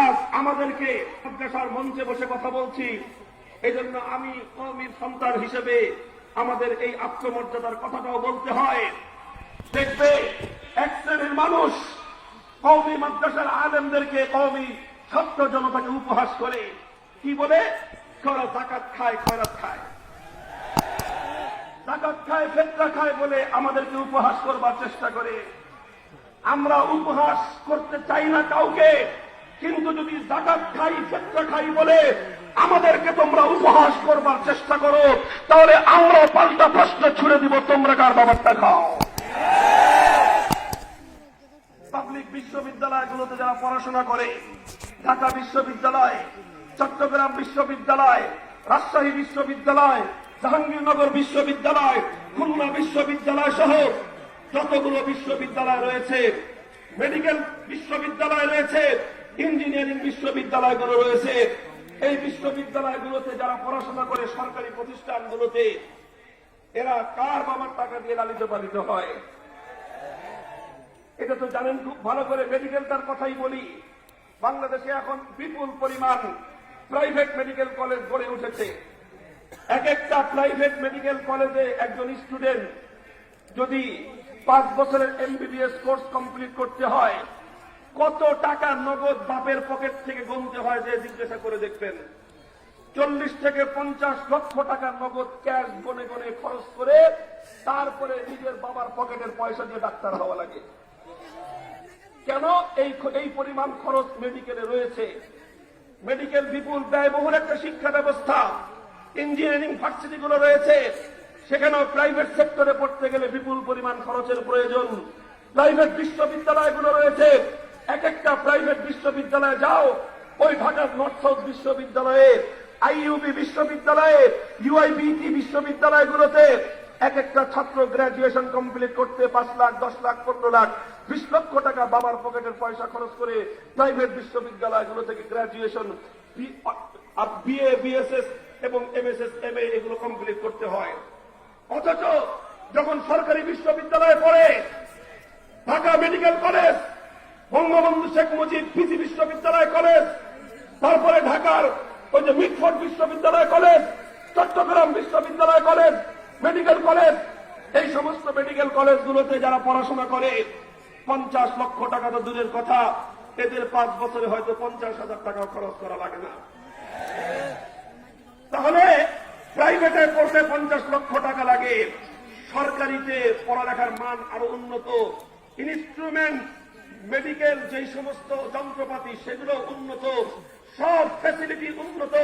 আজ আমাদেরকে মাদ্রাসার মঞ্চে বসে কথা বলছি, এই জন্য আমি কওমির সন্তান হিসেবে আমাদের এই আত্মমর্যাদার কথাটাও বলতে হয়। দেখবে এক শ্রেণীর মানুষ কওমি মাদ্রাসার আলেমদেরকে, কওমি ছাত্র জনতাকে উপহাস করে, কি বলে? ওরা যাকাত খায়, খয়রাত খায়, যাকাত খায়, ফিতরা খায় বলে আমাদেরকে উপহাস করবার চেষ্টা করে। আমরা উপহাস করতে চাই না কাউকে, কিন্তু যদি যাকাত খাই, ফিতরা খাই বলে আমাদেরকে তোমরা উপহাস করবার চেষ্টা করো, তাহলে আমরা পাল্টা প্রশ্ন ছুড়ে দিব, তোমরা কার বাবারটা খাও? পাবলিক বিশ্ববিদ্যালয়গুলোতে যারা পড়াশোনা করে, ঢাকা বিশ্ববিদ্যালয়, চট্টগ্রাম বিশ্ববিদ্যালয়, রাজশাহী বিশ্ববিদ্যালয়, জাহাঙ্গীরনগর বিশ্ববিদ্যালয়, খুলনা বিশ্ববিদ্যালয় সহ যতগুলো বিশ্ববিদ্যালয় রয়েছে, মেডিকেল বিশ্ববিদ্যালয় রয়েছে, ইঞ্জিনিয়ারিং বিশ্ববিদ্যালয়গুলো রয়েছে, এই বিশ্ববিদ্যালয়গুলোতে যারা পড়াশোনা করে, সরকারি প্রতিষ্ঠানগুলোতে, এরা কার বাবার টাকা দিয়ে লালিত পালিত হয়? এটা তো জানেন খুব ভালো করে। মেডিকেলটার কথাই বলি, বাংলাদেশে এখন বিপুল পরিমাণ প্রাইভেট মেডিকেল কলেজ গড়ে উঠেছে। এক একটা প্রাইভেট মেডিকেল কলেজে একজন স্টুডেন্ট যদি 5 বছরের এমবিবিএস কোর্স কমপ্লিট করতে হয়, কত টাকা নগদ বাপের পকেট থেকে গুনতে হয় যে জিজ্ঞাসা করে দেখবেন। 40 থেকে 50 লক্ষ টাকা নগদ ক্যাশ গনে গনে খরচ করে তারপরে নিজের বাবার পকেটের পয়সা দিয়ে ডাক্তার হওয়া লাগে। কেন? এই পরিমাণ খরচ মেডিকেলে রয়েছে। মেডিকেল বিপুল ব্যয়বহুল একটা শিক্ষা ব্যবস্থা। ইঞ্জিনিয়ারিং ভার্সিটিগুলো রয়েছে, সেখানেও প্রাইভেট সেক্টরে পড়তে গেলে বিপুল পরিমাণ খরচের প্রয়োজন। প্রাইভেট বিশ্ববিদ্যালয়গুলো রয়েছে, এক একটা প্রাইভেট বিশ্ববিদ্যালয়ে যাও, ওই ঢাকার নর্থ সাউথ বিশ্ববিদ্যালয়ে, আইইউবি বিশ্ববিদ্যালয়ে, ইউআইবিটি বিশ্ববিদ্যালয়গুলোতে এক একটা ছাত্র গ্রাজুয়েশন কমপ্লিট করতে 5 লাখ, 10 লাখ, 15 লাখ, 20 লক্ষ টাকা বাবার পকেটের পয়সা খরচ করে প্রাইভেট বিশ্ববিদ্যালয়গুলো থেকে গ্রাজুয়েশন, বিএ, বিএসএস এবং এমএসএস, এমএ এগুলো কমপ্লিট করতে হয়। অথচ যখন সরকারি বিশ্ববিদ্যালয়ে পড়ে, Dhaka medical college, Bangabandhu Sheikh Mujib PG বিশ্ববিদ্যালয় কলেজ, তারপরে ঢাকার ওই যে মিটফোর্ড বিশ্ববিদ্যালয় কলেজ, চট্টগ্রাম বিশ্ববিদ্যালয় কলেজ, মেডিকেল কলেজ, এই সমস্ত মেডিকেল কলেজগুলোতে যারা পড়াশোনা করে 50 লক্ষ টাকা তো দূরের কথা, এদের 5 বছরে হয়তো 50,000 টাকা খরচ করা লাগে না। তাহলে প্রাইভেটে পড়তে 50 লক্ষ টাকা লাগে, সরকারিতে পড়ালেখার মান আরো উন্নত, ইনস্ট্রুমেন্ট, মেডিকেল যেই সমস্ত যন্ত্রপাতি সেগুলো উন্নত, সব ফ্যাসিলিটি উন্নত,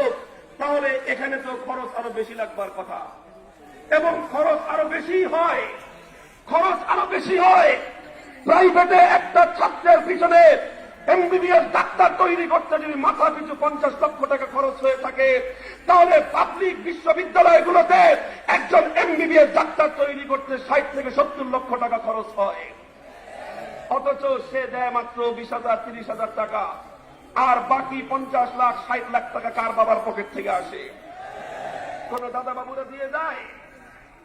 তাহলে এখানে তো খরচ আরো বেশি লাগবার কথা, এবং খরচ আরো বেশি হয়, খরচ আরো বেশি হয়। প্রাইভেটে একটা ছাত্রের পিছনে এমবিবিএস ডাক্তার তৈরি করতে যদি মাথা পিছু 50 লক্ষ টাকা খরচ হয়ে থাকে, তাহলে পাবলিক বিশ্ববিদ্যালয়গুলোতে একজন এমবিবিএস ডাক্তার তৈরি করতে 60 থেকে 70 লক্ষ টাকা খরচ হয়। অথচ সে দেয় মাত্র 20,000, 30,000 টাকা, আর বাকি 50 লাখ, 60 লাখ টাকা কার বাবার পকেট থেকে আসে? কোন দাদা বাবুরা দিয়ে যায়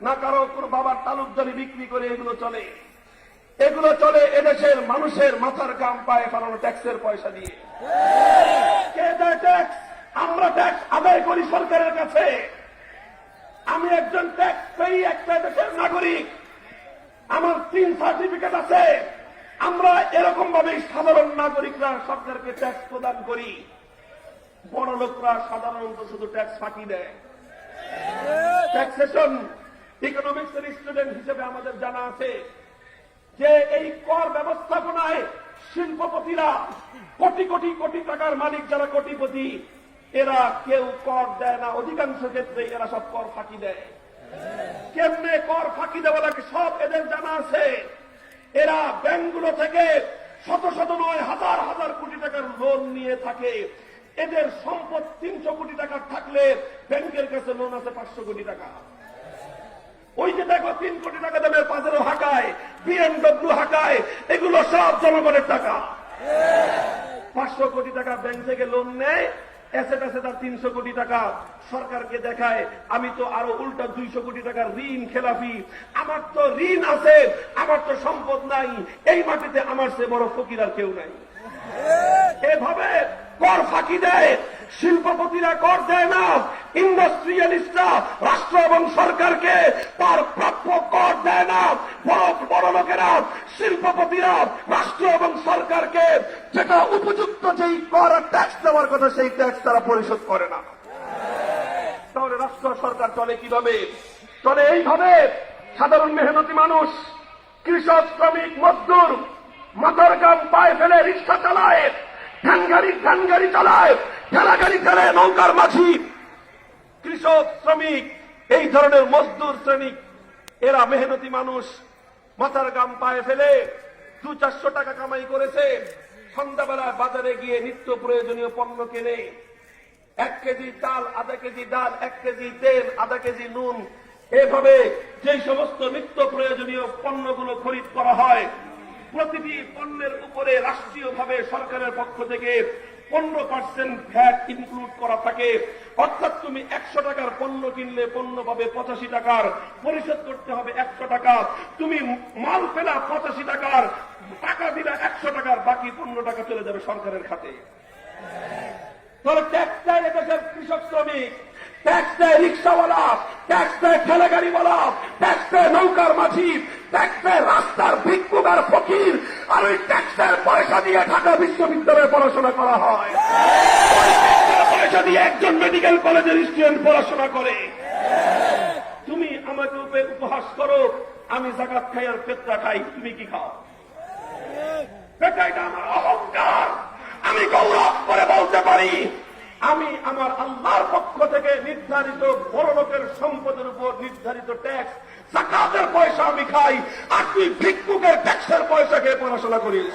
না, কারো কোন বাবার তালুকদারি বিক্রি করে এগুলো চলে? এগুলো চলে এদেশের মানুষের মাথার ঘাম পায়ে ফেলানো ট্যাক্সের পয়সা দিয়ে। কে দেয় ট্যাক্স? আমরা ট্যাক্স আদায় করি সরকারের কাছে। আমি একজন ট্যাক্স পেই, একটা দেশের নাগরিক, আমার 3 সার্টিফিকেট আছে। আমরা এরকম ভাবে সাধারণ নাগরিকরা সরকারকে ট্যাক্স প্রদান করি। বড় লোকরা সাধারণত শুধু ট্যাক্স ফাঁকি দেয়। ট্যাক্সেশন ইকোনমিক্সের স্টুডেন্ট হিসেবে আমাদের জানা আছে যে এই কর ব্যবস্থাপনায় শিল্পপতিরা, কোটি কোটি কোটি টাকার মালিক যারা কোটিপতি, এরা কেউ কর দেয় না। অধিকাংশ ক্ষেত্রে এরা সব কর ফাঁকি দেয়। কেমনে কর ফাঁকি দেওয়া লাগে সব এদের জানা আছে। এরা ব্যাংকগুলো থেকে শত শত নয়, হাজার হাজার কোটি টাকার লোন নিয়ে থাকে। এদের সম্পদ 300 কোটি টাকা থাকলে ব্যাংকের কাছে লোন আছে 500 কোটি টাকা। ওই যে দেখো 3 কোটি টাকা দামের পাজেরো হাঁকায়, বিএমডব্লিউ হাঁকায়, এগুলো সব জনগণের টাকা। 500 কোটি টাকা ব্যাংক থেকে লোন নেয়, অ্যাসেট আছে তার 300 কোটি টাকা, সরকারকে দেখায় আমি তো আরো উল্টা 200 কোটি টাকার ঋণ খেলাফি, আমার তো ঋণ আছে, আমার তো সম্পদ নাই, এই মাটিতে আমার চেয়ে বড় ফকির আর কেউ নাই। এভাবে ফাঁকি দেয়, শিল্পপতিরা কর দেয় না, ইন্ডাস্ট্রিয়ালিস্টরা রাষ্ট্র এবং সরকারকে তার প্রাপ্য কর দেয় না, বড় লোকেরা শিল্পপতিরা রাষ্ট্র এবং সরকারকে যেটা উপযুক্ত যেই কর ট্যাক্স দেওয়ার কথা সেই ট্যাক্স তারা পরিশোধ করে না। তাহলে রাষ্ট্র সরকার চলে কিভাবে? চলে এইভাবে, সাধারণ মেহনতি মানুষ, কৃষক, শ্রমিক, মজদুর মাথার গাম পায়ে ফেলে রিক্সা চালায়, ধ্যান গাড়ি চালায়, ঠেলা গাড়ি ফেলে, নৌকার মাঝি। কৃষক, শ্রমিক, এই ধরনের মজদুর শ্রমিক, এরা মেহনতি মানুষ মাথার গাম পায়ে ফেলে 200-400 টাকা কামাই করেছে, সন্ধ্যাবেলায় বাজারে গিয়ে নিত্য প্রয়োজনীয় পণ্য কেনে। 1 কেজি চাল, আধা কেজি ডাল, 1 কেজি তেল, আধা কেজি নুন, এভাবে যে সমস্ত নিত্য প্রয়োজনীয় পণ্যগুলো খরিদ করা হয়, প্রতিটি পণ্যের উপরে রাষ্ট্রীয়ভাবে সরকারের পক্ষ থেকে 15% ভ্যাট ইনক্লুড করা থাকে। অর্থাৎ তুমি 100 টাকার পণ্য কিনলে পণ্য পাবে 85 টাকার, পরিশোধ করতে হবে 100 টাকা। তুমি মাল পেলা 85 টাকার, টাকা দিলে 100 টাকার, বাকি 15 টাকা চলে যাবে সরকারের খাতে। তাহলে ট্যাক্স দেয় এদেশের কৃষক, শ্রমিক, ট্যাক্স দেয় রিক্সাওয়ালা, ট্যাক্স দেয় ঠেলাগাড়িওয়ালা, ট্যাক্স দেয় নৌকার মাঝি, ট্যাক্স দেয় রাস্তার ভিক্ষুক আর ফকির। আর ওই ট্যাক্সের পয়সা দিয়ে ঢাকা বিশ্ববিদ্যালয়ে পড়াশোনা করা হয়, ওই ট্যাক্সের পয়সা দিয়ে একজন মেডিকেল কলেজের স্টুডেন্ট পড়াশোনা করে। তুমি আমাকে উপহাস করো, আমি যাকাত খাই আর পেট্রা খাই, তুমি কি খাও? এটা আমার অহংকার। আমি গৌরব করে বলতে পারি, আমি আমার আল্লাহর পক্ষ থেকে নির্ধারিত বড় লোকের সম্পদের উপর নির্ধারিত ট্যাক্স, যাকাতের পয়সা আমি খাই, আর তুই ভিক্ষুকের ট্যাক্সের পয়সা খেয়ে পড়াশোনা করিস।